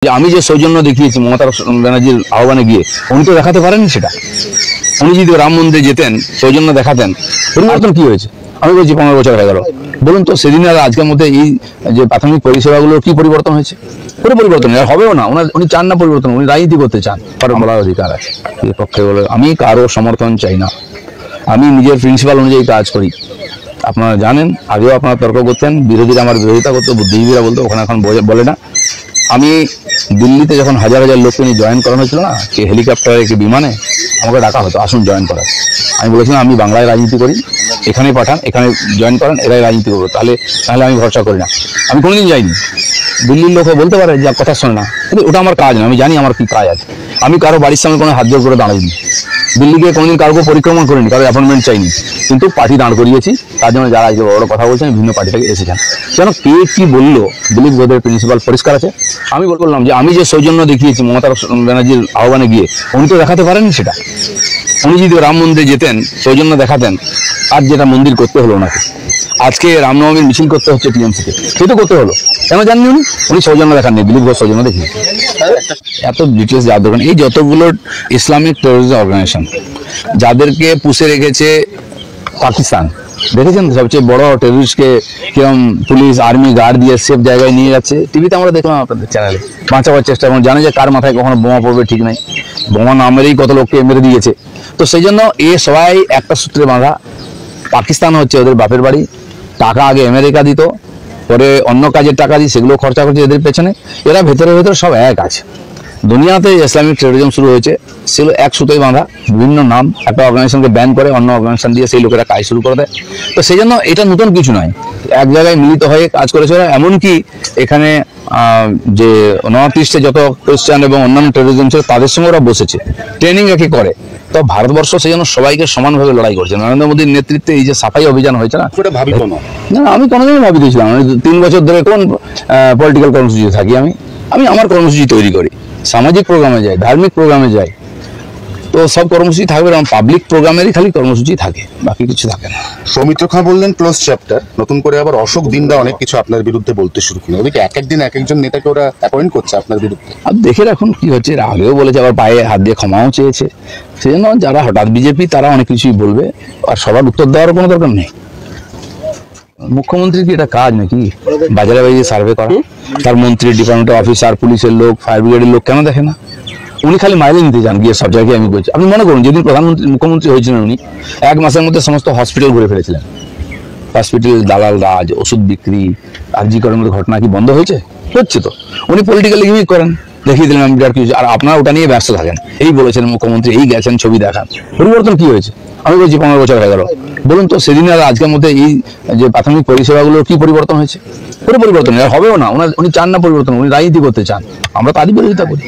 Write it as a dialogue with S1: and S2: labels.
S1: আমি যে সৌজন্য দেখিয়েছি মমতা ব্যানার্জির আহ্বানে গিয়ে উনি তো দেখাতে পারেননি সেটা। উনি যদি রাম মন্দিরে যেতেন সৌজন্য দেখাতেন, পরিবর্তন কি হয়েছে? আমি বলছি 15 বছর হয়ে গেল। বলুন তো সেদিন আর আজকের মধ্যে এই যে প্রাথমিক পরিষেবাগুলো কি পরিবর্তন হয়েছে? পুরো পরিবর্তন আর হবেও না। উনি চান না পরিবর্তন, উনি রাজনীতি করতে চান। কারণ বলার অধিকার আছে এর পক্ষে বলে। আমি কারো সমর্থন চাই না, আমি নিজের প্রিন্সিপাল অনুযায়ী কাজ করি। আপনারা জানেন, আগেও আপনারা তর্ক করতেন, বিরোধীরা আমার বিরোধিতা করতো, বুদ্ধিজীবীরা বলতো, ওখানে এখন বলে না। আমি দিল্লিতে যখন হাজার হাজার লোককে নিয়ে জয়েন করানো হয়েছিল না, কি হেলিকপ্টারে কি বিমানে, আমাকে ডাকা হতো আসুন জয়েন করার। আমি বলেছিলাম আমি বাংলায় রাজনীতি করি, এখানে পাঠান, এখানে জয়েন করেন, এরাই রাজনীতি করবো। তাহলে আমি ভরসা করি না। আমি কোনোদিন যাইনি। দিল্লির লোকও বলতে পারে যে কথা শোনে না, কিন্তু ওটা আমার কাজ না। আমি জানি আমার কি কাজ আছে। আমি কারো বাড়ির সামনে কোনো হাত জোর করে দাঁড়াইনি। দিল্লিকে কোনোদিন কারোকে পরিক্রমণ করিনি, কারো অ্যাপয়েন্টমেন্ট চাইনি, কিন্তু পার্টি দাঁড় করিয়েছি। তার জন্য যারা আজকে বড় কথা বলছেন বিভিন্ন পার্টি থেকে এসেছেন। যেন কে কি বললো, দিলীপ ঘোষের প্রিন্সিপাল পরিষ্কার আছে। আমি বললাম যে আমি যে সৌজন্য দেখিয়েছি মমতা ব্যানার্জির আহ্বানে গিয়ে, উনি তো দেখাতে পারেননি সেটা। উনি যদি রাম মন্দিরে যেতেন সৌজন্য দেখাতেন, আর যেটা মন্দির করতে হলো ওনাকে, আজকে রামনবমীর মিছিল করতে হচ্ছে টিএমসিতে, সেটা করতে হলো কেন জাননি? উনি সৌজন্য দেখাননি, দিলীপ ঘোষ সৌজন্য দেখিয়েছে। এত ডিটেলস যাওয়ার দরকার। এই যতগুলো ইসলামিক টেরোরিজম অর্গানাইজেশন যাদেরকে পুষে রেখেছে পাকিস্তান, দেখেছেন সবচেয়ে বড় টেররিস্টকে কিরকম পুলিশ আর্মি গার্ড দিয়ে সেফ জায়গায় নিয়ে যাচ্ছে। টিভিতে আমরা দেখলাম আপনাদের চ্যানেলে, বাঁচাবার চেষ্টা এবং জানে যে কার মাথায় কখনো বোমা পড়বে ঠিক নাই। বোমা না মেরেই কত লোককে মেরে দিয়েছে। তো সেই জন্য এ সবাই একটা সূত্রে বাঁধা। পাকিস্তান হচ্ছে ওদের বাপের বাড়ি। টাকা আগে আমেরিকা দিত, পরে অন্য কাজের টাকা দিয়ে সেগুলো খরচা করছে এদের পেছনে। এরা ভেতরে ভেতরে সব এক আছে। দুনিয়াতে ইসলামিক টেরোরিজম শুরু হয়েছে, সেগুলো এক সুতোয় বাঁধা, বিভিন্ন নাম। একটা অর্গানাইজেশনকে ব্যান করে অন্য অর্গানাইজেশন দিয়ে সেই লোকেরা কাজ শুরু করে দেয়। তো সেই জন্য এটা নতুন কিছু নয়, এক জায়গায় মিলিত হয়ে কাজ করেছে। এমনকি এখানে যে নর্থ ইস্টে যত খ্রিস্টান এবং অন্যান্য টেরোরিজম ছিল তাদের সঙ্গে ওরা বসেছে, ট্রেনিং একে করে। তো ভারতবর্ষ সেই জন্য সবাইকে সমানভাবে লড়াই করছে। নরেন্দ্র মোদীর নেতৃত্বে এই যে সাফাই অভিযান হয়েছে না, না আমি কোনোদিনই ভাবি দিয়েছিলাম। আমি 3 বছর ধরে কোন পলিটিক্যাল কর্মসূচিতে থাকি। আমি আমার কর্মসূচি তৈরি করি, সামাজিক প্রোগ্রামে যাই, ধার্মিক প্রোগ্রামে যাই। তো সব কর্মসূচি থাকবে, এবং পাবলিক প্রোগ্রামেরই খালি কর্মসূচি থাকে, বাকি কিছু থাকে না।
S2: সৌমিত্র খাঁ বললেন ক্লোজ চ্যাপ্টার। নতুন করে আবার অশোক দিনদা অনেক কিছু আপনার বিরুদ্ধে বলতে শুরু করলেন। ওদিকে এক একদিন এক একজন নেতাকে ওরা অ্যাপয়েন্ট করছে আপনার বিরুদ্ধে।
S1: আর দেখে রাখুন কি হচ্ছে। এর আগেও বলেছে, আবার পায়ে হাত দিয়ে ক্ষমাও চেয়েছে। সেই জন্য যারা হঠাৎ বিজেপি তারা অনেক কিছুই বলবে, আর সবার উত্তর দেওয়ার কোনো দরকার নেই। মুখ্যমন্ত্রীর কি এটা কাজ নাকি বাজারে বাজারে সার্ভে করা? তার মন্ত্রী, ডিপার্টমেন্টের অফিসার, পুলিশের লোক, ফায়ার ব্রিগেডের লোক কেন দেখে না? উনি খালি মাইলে নিতে যান গিয়ে সব জায়গায়। আমি বলছি, আপনি মনে করুন যেদিন মুখ্যমন্ত্রী হয়েছিলেন উনি 1 মাসের মধ্যে সমস্ত হসপিটাল ঘুরে ফেলেছিলেন। হসপিটাল দালাল রাজ, ওষুধ বিক্রি, আরজি করার মতো ঘটনা কি বন্ধ হয়েছে? হচ্ছে তো। উনি পলিটিক্যাল গিমিক করেন, দেখিয়ে দিলেন আমি বিরাট কিছু, আর আপনারা ওটা নিয়ে ব্যস্ত থাকেন। এই বলেছেন মুখ্যমন্ত্রী, এই গেছেন, ছবি দেখান। পরিবর্তন কি হয়েছে? আমি বলছি 15 বছর হয়ে গেল। বলুন তো সেদিন আর আজকের মধ্যে এই যে প্রাথমিক পরিষেবাগুলো কি পরিবর্তন হয়েছে? পুরো পরিবর্তন আর হবেও না। উনি চান না পরিবর্তন, উনি রাজনীতি করতে চান। আমরা তারই বিরোধিতা করি।